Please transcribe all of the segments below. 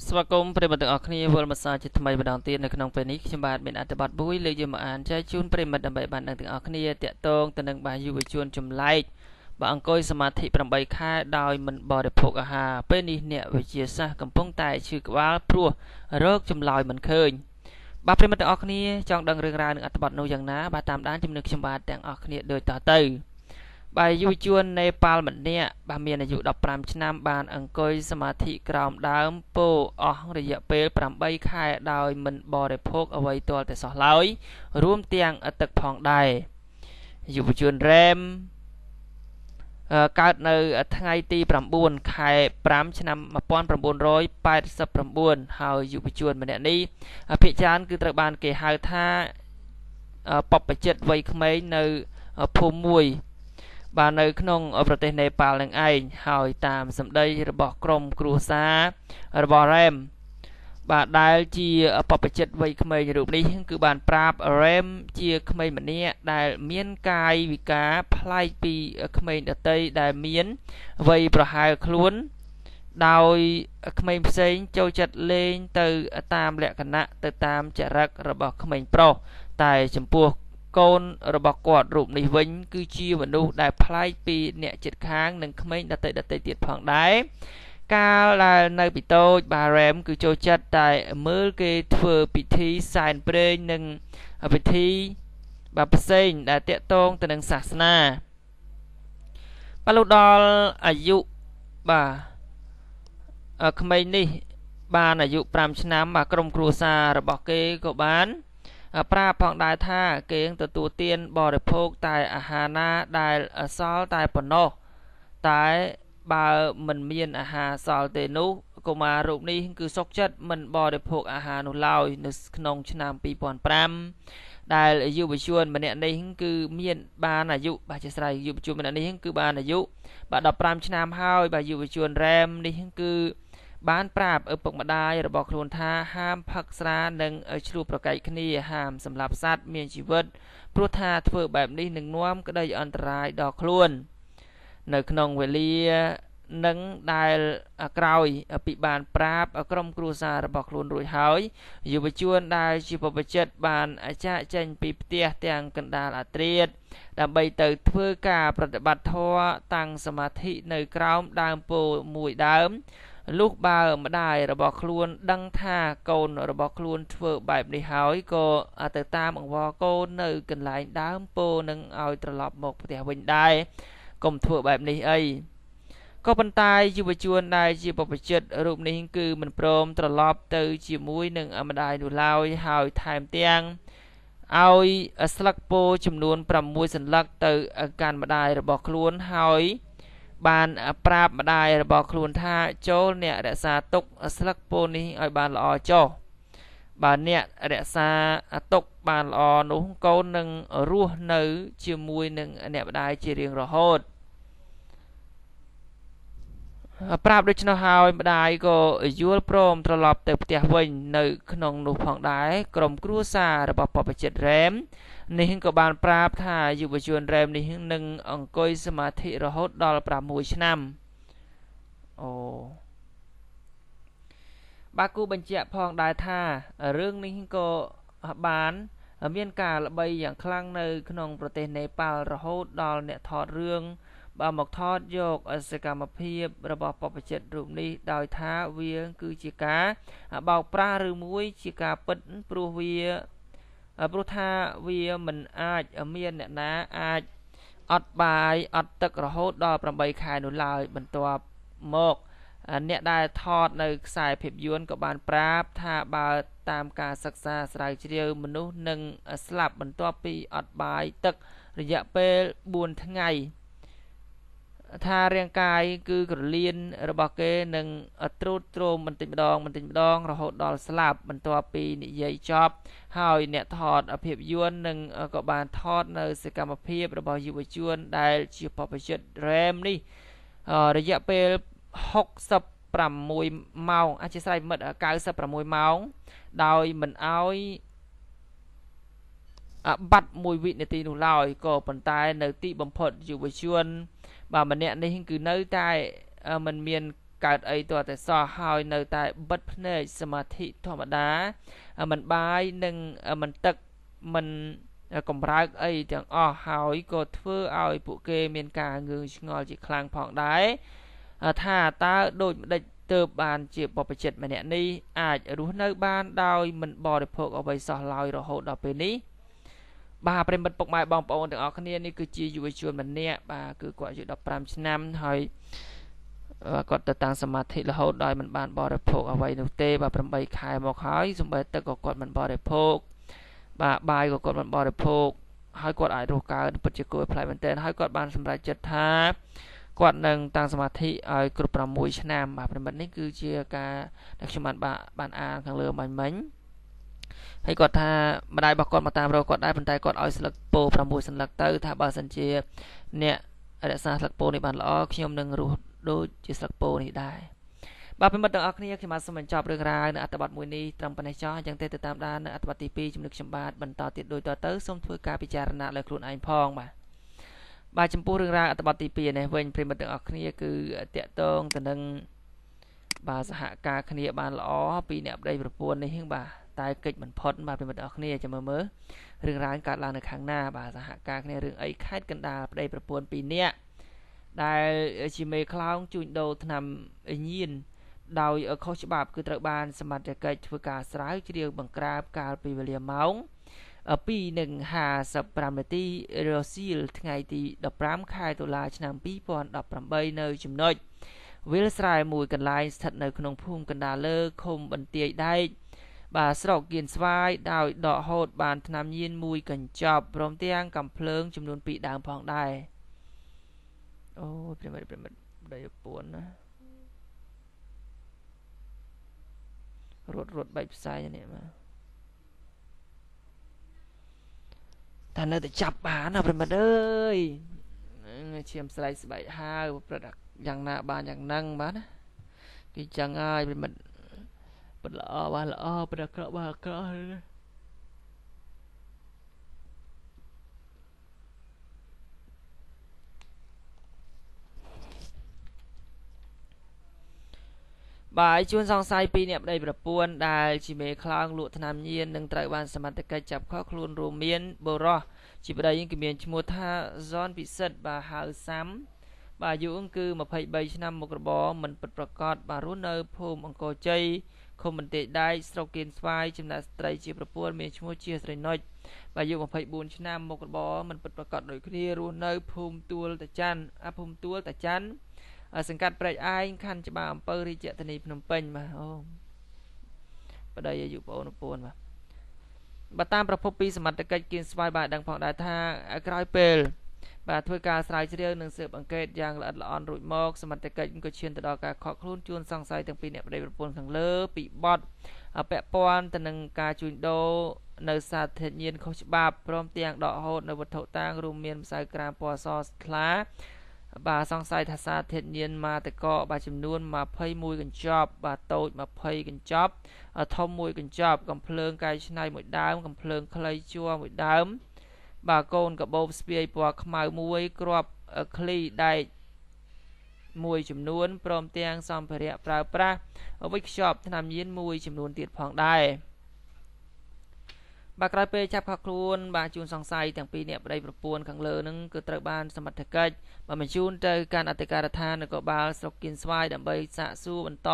สวัสดีប្រិមត្តទាំងអស់គ្នាវិលមកសាជាថ្មីម្ដងទៀតនៅក្នុងពេលនេះខ្ញុំបាទមានអត្ថបទមួយលើកយកមកអានចែកជូនប្រិមត្តដើម្បីបានដឹងទាំងអស់គ្នាតាក់ទងទៅនឹងបាទយុវជនចម្លែកបាទអង្គុយសមាធិ8ខែដោយមិនបរិភោគអាហារពេលនេះអ្នកវិទ្យាសាស្ត្រកំពុងតែឈឺក្បាលព្រោះរោគចម្លើយមិនឃើញបាទប្រិមត្តទាំងអស់គ្នាចង់ដឹងរឿងរ៉ាវនឹងអត្ថបទនោះយ៉ាងណាបាទតាមដានជំនឿខ្ញុំបាទទាំងអស់គ្នាដូចតទៅបាទយុវជននេប៉ាល់ម្នាក់បាទមានអាយុ15ឆ្នាំបានអង្គុយសមាធិក្រោមដើមពោធិ៍អស់រយៈពេល8ខែដោយមិនបរិភោគអ្វីទាល់តែសោះឡើយរួមទាំងទឹកផងដែរយុវជនរ៉េមកើតនៅថ្ងៃទី9ខែ5ឆ្នាំ1989ហើយយុវជនម្នាក់នេះភាគច្រើនគឺត្រូវបានគេហៅថាបព្វជិតវ័យក្មេងនៅភូមិមួយបាទនៅក្នុងប្រទេសនេប៉ាល់នឹងឯងហើយតាមសម្ដីរបស់ក្រុមគ្រួសាររបស់រ៉េមបាទដែលជាបព្វជិតវ័យក្មេងរូបនេះគឺបានប្រាប់រ៉េមជាក្មេងម្នាក់ដែលមានកាយវិការប្លែកពីក្មេងដទៃដែលមានវ័យប្រហែលខ្លួនដោយក្មេងផ្សេងចូលចិត្តលេងទៅតាមលក្ខណៈទៅតាមចរិតរបស់ក្មេងប្រុសតែចំពោះកូនរបស់គាត់រូបនេះវិញគឺជាមនុស្សដែលប្លែកពីអ្នកជិតខាងនិងក្មេងដទៃទៀតផងដែរកាលដែលនៅពីតូចបារ៉េមគឺចូលចិត្តតែមើលគេធ្វើពិធីសែនព្រេននិងពិធីបាទផ្សេងដែលតាក់ទងទៅនឹងសាសនាបាទលុះដល់អាយុបាទក្មេងនេះបានអាយុ5ឆ្នាំបាទក្រុមគ្រួសាររបស់គេក៏បានប្រាប់ផងដែរថាគេនឹងទទួលទានបរិភោគតែអាហារណាដែលសល់តែប៉ុណ្ណោះតែបើមិនមានអាហារសល់ទេនោះកុមាររូបនេះគឺសុខចិត្តមិនបរិភោគអាហារនោះឡើយនៅក្នុងឆ្នាំ2005ដែលយុវជនម្នាក់នេះគឺមានបានអាយុបាទជាស្រ័យយុវជនម្នាក់នេះគឺបានអាយុបាទ15ឆ្នាំហើយបាទយុវជនរ៉េមនេះគឺបានប្រាប់ឪពុកម្ដាយរបស់ខ្លួនថាហាមផឹកស្រានិងឆ្លោះប្រកែកគ្នាហាមសម្លាប់សត្វមានជីវិតព្រោះថាធ្វើបែបនេះនឹងនាំក្តីអន្តរាយដល់ខ្លួននៅក្នុងវេលានឹងដែលក្រោយពីបានប្រាប់ក្រុមគ្រួសាររបស់ខ្លួនរួចហើយយុវជនដែលជាបព្វជិតបានចាកចេញពីផ្ទះទាំងកណ្ដាលអាធ្រាត្រដើម្បីទៅធ្វើការប្រតិបត្តិធម៌តាំងសមាធិនៅក្រោមដើមពោធិ៍មួយដើមលុះបើម្ដាយរបស់ខ្លួនដឹងថាកូនរបស់ខ្លួនធ្វើបែបនេះហើយក៏ទៅតាមអង្វរកូននៅកន្លែងដើមពោធិ៍នឹងឲ្យត្រឡប់មកផ្ទះវិញដែរកុំធ្វើបែបនេះអីក៏ប៉ុន្តែយុវជនដែលជាបព្វជិតរូបនេះគឺមិនព្រមត្រឡប់ទៅជាមួយនឹងម្ដាយនោះឡើយហើយថែមទាំងឲ្យស្លឹកពោធិ៍ចំនួន6សន្លឹកទៅកាន់ម្ដាយរបស់ខ្លួនហើយបានប្រាប់ម្ដាយរបស់ខ្លួនថាចូលអ្នករក្សាទុកស្លឹកពោធិ៍នេះឲ្យបានល្អចុះបើអ្នករក្សាទុកបានល្អនោះកូននឹងរស់នៅជាមួយនឹងអ្នកម្ដាយជារៀងរហូតប្រាប់ដូច្នោះហើយម្ដាយក៏យល់ព្រមត្រឡប់ទៅផ្ទះវិញនៅក្នុងនោះផងដែរក្រុមគ្រួសាររបស់បព្វជិតរ៉េមនេះក៏បានប្រាប់ថាយុវជនរ៉េមនេះនឹងអង្គុយសមាធិរហូតដល់6ឆ្នាំបាទគូបញ្ជាក់ផងដែរថារឿងនេះក៏បានមានការល្បីយ៉ាងខ្លាំងនៅក្នុងប្រទេសនេប៉ាល់រហូតដល់អ្នកថតរឿងបានមកថតយកសកម្មភាពរបស់បព្វជិតរូបនេះដោយថាវាគឺជាការបោកប្រាស់ឬមួយជាការពិតព្រោះថាវាមិនអាចមានអ្នកណាអាចអត់បាយអត់ទឹករហូតដល់8ខែនោះឡើយបន្ទាប់មកអ្នកដែលថតនៅខ្សែភាពយន្តក៏បានប្រាប់ថាបើតាមការសិក្សាស្រាវជ្រាវមនុស្សនឹងស្លាប់បន្ទាប់ពីអត់បាយទឹករយៈពេល4ថ្ងៃថារាងកាយគឺក្រលៀនរបស់គេនឹងទ្រុឌទ្រោមបន្តិចម្ដងរហូតដល់ស្លាប់បន្ទាប់ពីនិយាយចប់ហើយអ្នកថតភាពយន្តនឹងក៏បានថតនៅសកម្មភាពរបស់យុវជនដែលជាបព្វជិតរ៉េមនេះរយៈពេល66ម៉ោងអធិស្ឋានមិត្ត96ម៉ោងដោយមិនអោយបាត់1វិនាទីនោះឡើយក៏ប៉ុន្តែនៅទីបំផុតយុវជនបាទម្នាក់នេះគឺនៅតែមិនមាន កើតអីតតែសោះហើយនៅតែបិទភ្នែកសមាធិធម្មតាមិនបាយនិងមិនទឹកមិនកម្រើកអីទាំងអស់ហើយក៏ធ្វើឲ្យពួកគេមានការងឿងឆ្ងល់ជាខ្លាំងផងដែរថាតើដូចម្ដេចទើបបានជាបព្វជិតម្នាក់នេះអាចរស់នៅបានដោយមិនបរិភោគអ្វីសោះឡើយរហូតដល់ពេលនេះបាទប្រិមិត្តពុកម៉ែបងប្អូនទាំងអស់គ្នានេះគឺជាយុវជនម្នាក់បាទគឺគាត់អាយុ15ឆ្នាំហើយគាត់ទៅតាំងសមាធិរហូតដោយមិនបានបរិភោគអ្វីនោះទេបាទ8ខែមកហើយសូម្បីទឹកក៏គាត់មិនបរិភោគបាទបាយក៏គាត់មិនបរិភោគហើយគាត់អាចរស់កើតពិតជាគួរឲ្យប្លែកមែនទែនហើយគាត់បានសម្រេចចិត្តថាគាត់នឹងតាំងសមាធិឲ្យគ្រប់6ឆ្នាំបាទប្រិមិត្តនេះគឺជាការដែលខ្ញុំបានអានខាងលើមិញហើយគាត់ថាម្ដាយរបស់គាត់មកតាមរកគាត់ដែរប៉ុន្តែគាត់ឲ្យស្លឹកពោ6សន្លឹកទៅថាបើសិនជាអ្នករក្សាស្លឹកពោនេះបានល្អខ្ញុំនឹងរស់ដូចជាស្លឹកពោនេះដែរបាទប្រិមិត្តទាំងអស់គ្នាខ្ញុំបាទសូមបញ្ចប់រឿងរ៉ាវនៅអត្ថបទមួយនេះត្រឹមប៉ុណ្ណេះចោះអញ្ចឹងទៅតាមដាននៅអត្ថបទទី2ជំនួសខ្ញុំបាទបន្តទៀតដូចតទៅសូមធ្វើការពិចារណាលើខ្លួនឯងផងបាទចំពោះរឿងរ៉ាវអត្ថបទទី2នេះវិញប្រិមិត្តទាំងអស់គ្នាគឺតកតងទៅនឹងបាទសហការគ្នាបានល្អពីអ្នកប្តីប្រពន្ធនេះបាទតែកិច្ចមិនផុតបាទប្រិមិត្តទាំងអស់គ្នាចាំមើលរឿងរ៉ាវកើតឡើងនៅខាងណាបាទសហការគ្នារឿងអីខេត្តកណ្ដាលប្តីប្រពន្ធ2នាក់ដែលជាមេខ្លោងជួញដូរថ្នាំញៀនដោយខុសច្បាប់គឺត្រូវបានសមត្ថកិច្ចធ្វើការស្រាវជ្រាវបង្ក្រាបកាលពីវេលាម៉ោង2:55 នាទីរសៀលថ្ងៃទី15ខែតុលាឆ្នាំ2018នៅចំណុចវាលស្រែមួយកន្លែងស្ថិតនៅក្នុងភូមិកណ្ដាលលើឃុំបន្ទាយដែកបាទស្រុកគៀនស្វាយដោយដកហូតបានថ្នាំញៀនមួយកញ្ចប់ព្រមទាំងកាំភ្លើងចំនួន2ដើមផងដែរអូប្រិមិត្តប្តីប្រពន្ធណារត់បែកផ្សាយនេះបាទតែនៅតែចាប់បានណាប្រិមិត្តអើយឈាមស្រែកស្បែកហាវប្រដយ៉ាងណាបានយ៉ាងហ្នឹងបាទណាគេចឹងហើយប្រិមិត្តបិទល្អបានល្អបិទអាក្រក់បានអាក្រក់បាទជួនសង្ស័យពីអ្នកប្តីប្រពន្ធដែលជាមេខ្លោងលក់ថ្នាំញៀននឹងត្រូវបានសមត្ថកិច្ចចាប់ខកខ្លួនរួមមានបុរសជាប្តីគឺមានឈ្មោះថាហ្សនពិសិដ្ឋបាទហៅសាំបាទអាយុគឺ23ឆ្នាំមុខរបរមិនពិតប្រាកដបាទរស់នៅភូមិអង្គរជ័យឃុំបន្ទាយដែកស្រុកគៀនស្វាយចំណែកស្ត្រីជាប្រពន្ធមានឈ្មោះជាស្រីនុចបាទអាយុ24ឆ្នាំមុខរបរមិនពិតប្រាកដដូចគ្នារស់នៅភូមិទួលតាច័ន្ទភូមិទួលតាច័ន្ទសង្កាត់ព្រែកឯងខណ្ឌច្បារអំពៅរាជធានីភ្នំពេញបាទអូប្តីអាយុប្អូនប្រពន្ធបាទតាមប្រភពពីសមត្ថកិច្ចគៀនស្វាយបានដឹងផងដែរថាក្រោយពេលបាទធ្វើការស្រាវជ្រាវនិងស៊ើបអង្កេតយ៉ាងល្អិតល្អន់រួចមកសមត្ថកិច្ចក៏ឈានទៅដល់ការខកខ្លួនជួនសង្ស័យទាំងពីរអ្នកប្តីប្រពន្ធខាងលើពីបទពាក់ព័ន្ធទៅនឹងការជួញដូរនៅសារធាតុញៀនខុសច្បាប់ព្រមទាំងដកហូតនៅវត្ថុតាងរួមមានម្សៅក្រាមពណ៌សថ្លាបាទសង្ស័យថាសារធាតុញៀនម៉ាតកកបាទចំនួន21កញ្ចប់បាទតូច20កញ្ចប់ធំ1កញ្ចប់កំភ្លើងកែច្នៃ1ដើមកំភ្លើងខ្លីជួរ1ដើមបាទកូនកបោបស្ពាយពណ៌ខ្មៅ1គ្រាប់ឃ្លីដែក1ចំនួនព្រមទាំងសម្ភារៈប្រើប្រាស់វិចខ្ចប់ថ្នាំញៀន1ចំនួនទៀតផងដែរបាទក្រោយពេលចាប់ខកខ្លួនបាទជួនសង្ស័យទាំងពីរអ្នកប្តីប្រពន្ធខាងលើនឹងគឺត្រូវបានសមត្ថកិច្ចបាទបញ្ជូនទៅកាន់អធិការដ្ឋាននគរបាលស្រុកគៀនស្វាយដើម្បីសាកសួរបន្ត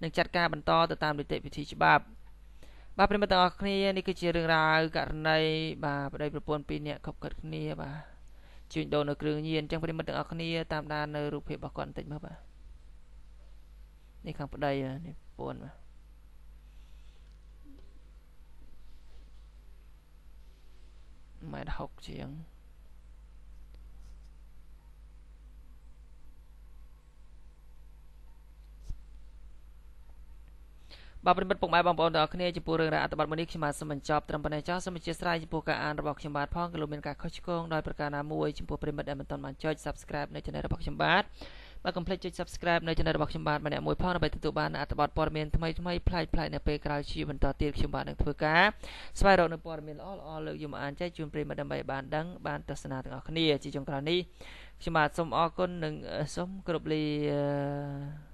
និងចាត់ការបន្តទៅតាមនីតិវិធីច្បាប់បាទប្រិមត្តទាំងអស់គ្នានេះគឺជារឿងរ៉ាវករណីបាទប្តីប្រពន្ធ2នាក់ខົບខិតគ្នាបាទជួញដូរនៅគ្រឿងញៀនអញ្ចឹងប្រិមត្តទាំងអស់គ្នាតាមដាននៅរូបភាពរបស់គាត់បន្តិចមើលបាទនេះខាងប្តីនេះប្រពន្ធបាទម៉ែត្រ60ជាងបាទប្រិមិត្តពុកម៉ែបងប្អូនទាំងអស់គ្នាចំពោះរឿងរ៉ាវអត្ថបទមួយនេះខ្ញុំបាទសូមបញ្ចប់ត្រឹមប៉ុណ្ណេះចោលសូមអធិស្ឋានចំពោះការអានរបស់ខ្ញុំបាទផងក៏លោកមានការខុសឆ្គងដោយប្រការណាមួយចំពោះប្រិមិត្តដែលមិនទាន់បានចុច Subscribe នៅ Channel របស់ខ្ញុំបាទកុំភ្លេចចុច Subscribe នៅ Channel របស់ខ្ញុំបាទម្នាក់មួយផងដើម្បីទទួលបានអត្ថបទព័ត៌មានថ្មីប្លែកៗនៅពេលក្រោយជាបន្តទៀតខ្ញុំបាទនឹងធ្វើការស្វែងរកនូវព័ត៌មានល្អៗលើកយកមកអានចែកជូនប្រិមិត្តដើម្បីបានដឹងបានទស្សនាទាំងអស់គ្នាជាចុងក្រោយនេះខ្ញុំបាទសូមអរគុណនិងសូមគោរពលា